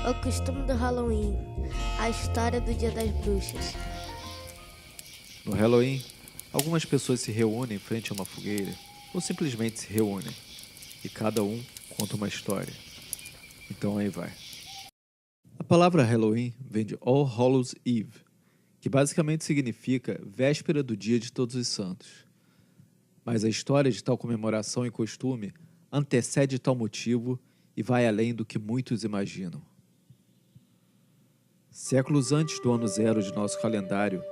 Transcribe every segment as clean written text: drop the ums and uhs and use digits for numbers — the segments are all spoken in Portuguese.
O costume do Halloween, a história do Dia das Bruxas. No Halloween, algumas pessoas se reúnem em frente a uma fogueira ou simplesmente se reúnem e cada um conta uma história. Então aí vai. A palavra Halloween vem de All Hallows Eve, que basicamente significa véspera do Dia de Todos os Santos. Mas a história de tal comemoração e costume antecede tal motivo e vai além do que muitos imaginam. Séculos antes do ano zero de nosso calendário,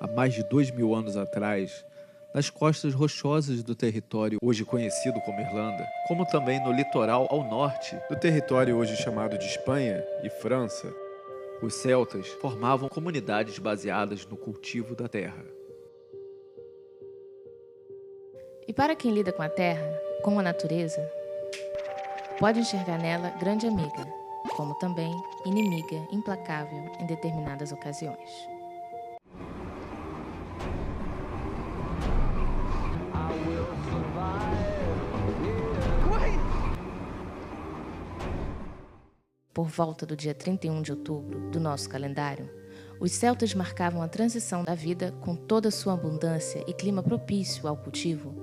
há mais de 2000 anos atrás, nas costas rochosas do território hoje conhecido como Irlanda, como também no litoral ao norte do território hoje chamado de Espanha e França, os celtas formavam comunidades baseadas no cultivo da terra. E para quem lida com a terra, com a natureza, pode enxergar nela grande amiga, como também inimiga implacável em determinadas ocasiões. Por volta do dia 31 de outubro do nosso calendário, os celtas marcavam a transição da vida com toda a sua abundância e clima propício ao cultivo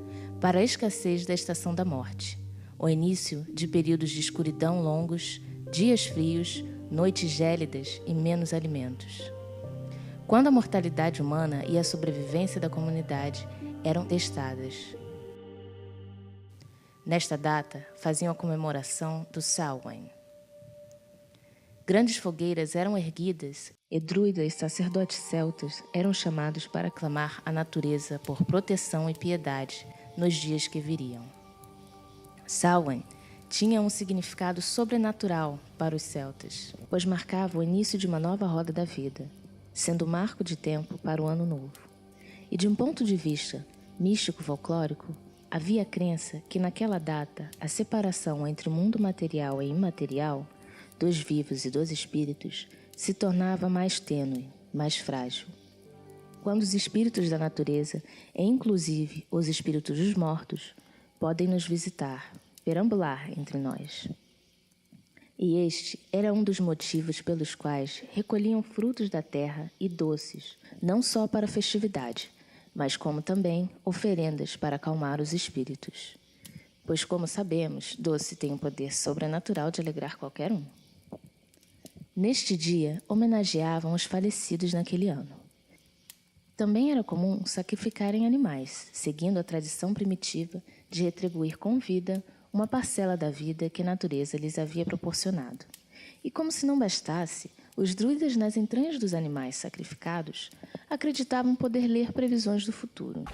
para a escassez da estação da morte, o início de períodos de escuridão longos, dias frios, noites gélidas e menos alimentos. Quando a mortalidade humana e a sobrevivência da comunidade eram testadas. Nesta data, faziam a comemoração do Samhain. Grandes fogueiras eram erguidas e druidas e sacerdotes celtas eram chamados para clamar à natureza por proteção e piedade nos dias que viriam. Samhain tinha um significado sobrenatural para os celtas, pois marcava o início de uma nova roda da vida, sendo o marco de tempo para o ano novo. E de um ponto de vista místico-folclórico, havia a crença que naquela data a separação entre o mundo material e imaterial, dos vivos e dos espíritos, se tornava mais tênue, mais frágil. Quando os espíritos da natureza, e inclusive os espíritos dos mortos, podem nos visitar, perambular entre nós. E este era um dos motivos pelos quais recolhiam frutos da terra e doces, não só para a festividade, mas como também oferendas para acalmar os espíritos. Pois, como sabemos, doce tem o poder sobrenatural de alegrar qualquer um. Neste dia, homenageavam os falecidos naquele ano. Também era comum sacrificarem animais, seguindo a tradição primitiva de retribuir com vida uma parcela da vida que a natureza lhes havia proporcionado. E como se não bastasse, os druidas nas entranhas dos animais sacrificados acreditavam poder ler previsões do futuro.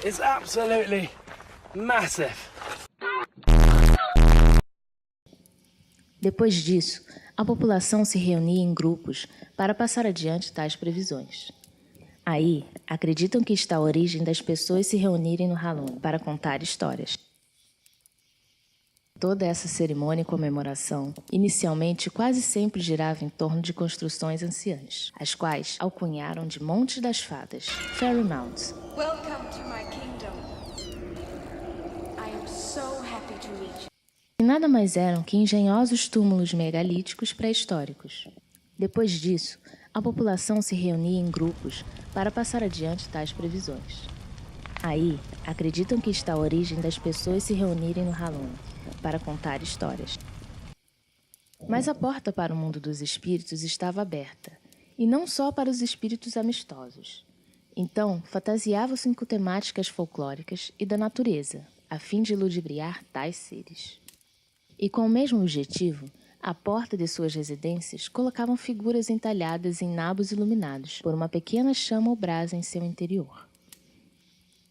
It's absolutely massive. Depois disso, a população se reunia em grupos para passar adiante tais previsões. Aí, acreditam que está a origem das pessoas se reunirem no Halloween para contar histórias. Toda essa cerimônia e comemoração, inicialmente quase sempre girava em torno de construções anciãs, as quais alcunharam de Montes das Fadas, Fairy Mounds. Welcome to my kingdom. I am so happy to meet you. E nada mais eram que engenhosos túmulos megalíticos pré-históricos. Depois disso, a população se reunia em grupos para passar adiante tais previsões. Aí, acreditam que está a origem das pessoas se reunirem no Halloween para contar histórias. Mas a porta para o mundo dos espíritos estava aberta, e não só para os espíritos amistosos. Então, fantasiavam-se com temáticas folclóricas e da natureza, a fim de ludibriar tais seres. E com o mesmo objetivo, à porta de suas residências colocavam figuras entalhadas em nabos iluminados por uma pequena chama ou brasa em seu interior.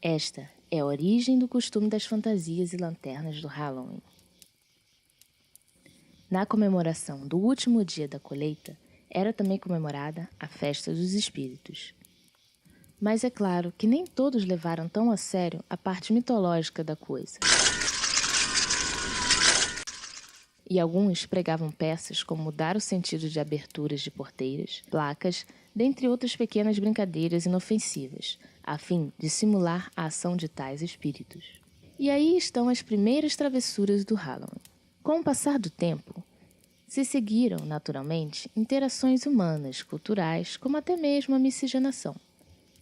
Esta é a origem do costume das fantasias e lanternas do Halloween. Na comemoração do último dia da colheita, era também comemorada a festa dos espíritos. Mas é claro que nem todos levaram tão a sério a parte mitológica da coisa. E alguns pregavam peças como mudar o sentido de aberturas de porteiras, placas, dentre outras pequenas brincadeiras inofensivas, a fim de simular a ação de tais espíritos. E aí estão as primeiras travessuras do Halloween. Com o passar do tempo, se seguiram, naturalmente, interações humanas, culturais, como até mesmo a miscigenação.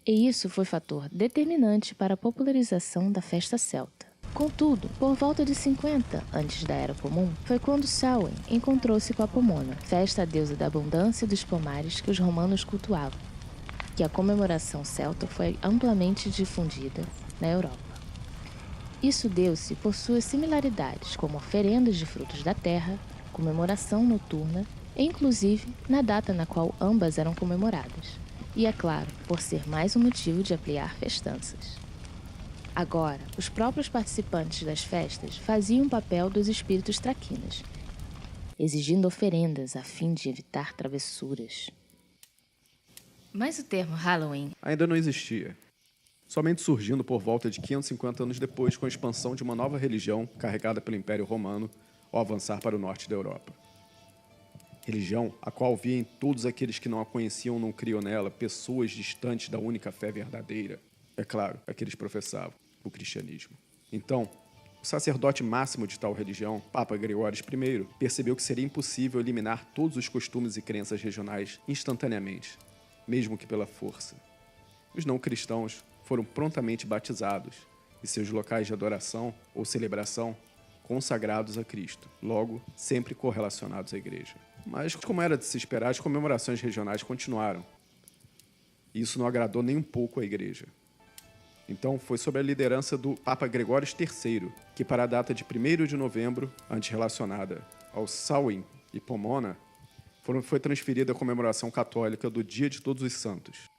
E isso foi fator determinante para a popularização da festa celta. Contudo, por volta de 50 antes da Era Comum, foi quando Samhain encontrou-se com a Pomona, festa à deusa da abundância dos pomares que os romanos cultuavam, que a comemoração celta foi amplamente difundida na Europa. Isso deu-se por suas similaridades como oferendas de frutos da terra, comemoração noturna e, inclusive, na data na qual ambas eram comemoradas. E, é claro, por ser mais um motivo de ampliar festanças. Agora, os próprios participantes das festas faziam o papel dos espíritos traquinas, exigindo oferendas a fim de evitar travessuras. Mas o termo Halloween ainda não existia, somente surgindo por volta de 550 anos depois com a expansão de uma nova religião carregada pelo Império Romano ao avançar para o norte da Europa. Religião a qual via em todos aqueles que não a conheciam ou não criam nela pessoas distantes da única fé verdadeira. É claro, aqueles professavam o cristianismo. Então, o sacerdote máximo de tal religião, Papa Gregório I, percebeu que seria impossível eliminar todos os costumes e crenças regionais instantaneamente, mesmo que pela força. Os não cristãos foram prontamente batizados e seus locais de adoração ou celebração consagrados a Cristo, logo, sempre correlacionados à igreja. Mas, como era de se esperar, as comemorações regionais continuaram. E isso não agradou nem um pouco à igreja. Então, foi sob a liderança do Papa Gregório III, que para a data de 1º de novembro, antes relacionada ao Samhain e Pomona, foi transferida a comemoração católica do Dia de Todos os Santos.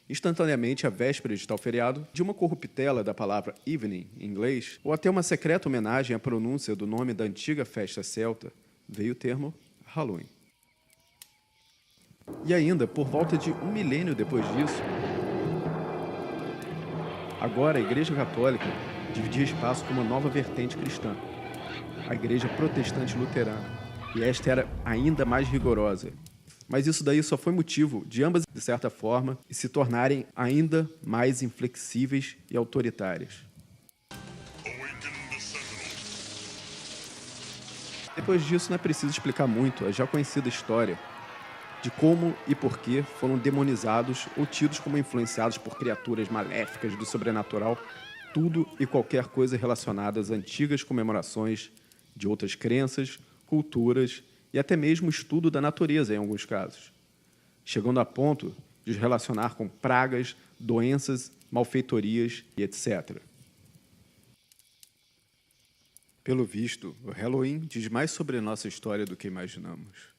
Instantaneamente, à véspera de tal feriado, de uma corruptela da palavra evening, em inglês, ou até uma secreta homenagem à pronúncia do nome da antiga festa celta, veio o termo Halloween. E ainda, por volta de 1 milênio depois disso, agora a Igreja Católica dividia espaço com uma nova vertente cristã, a Igreja Protestante Luterana, e esta era ainda mais rigorosa. Mas isso daí só foi motivo de ambas, de certa forma, se tornarem ainda mais inflexíveis e autoritárias. Depois disso, não é preciso explicar muito a já conhecida história de como e por que foram demonizados ou tidos como influenciados por criaturas maléficas do sobrenatural tudo e qualquer coisa relacionada às antigas comemorações de outras crenças, culturas e até mesmo o estudo da natureza em alguns casos, chegando a ponto de os relacionar com pragas, doenças, malfeitorias e etc. Pelo visto, o Halloween diz mais sobre a nossa história do que imaginamos.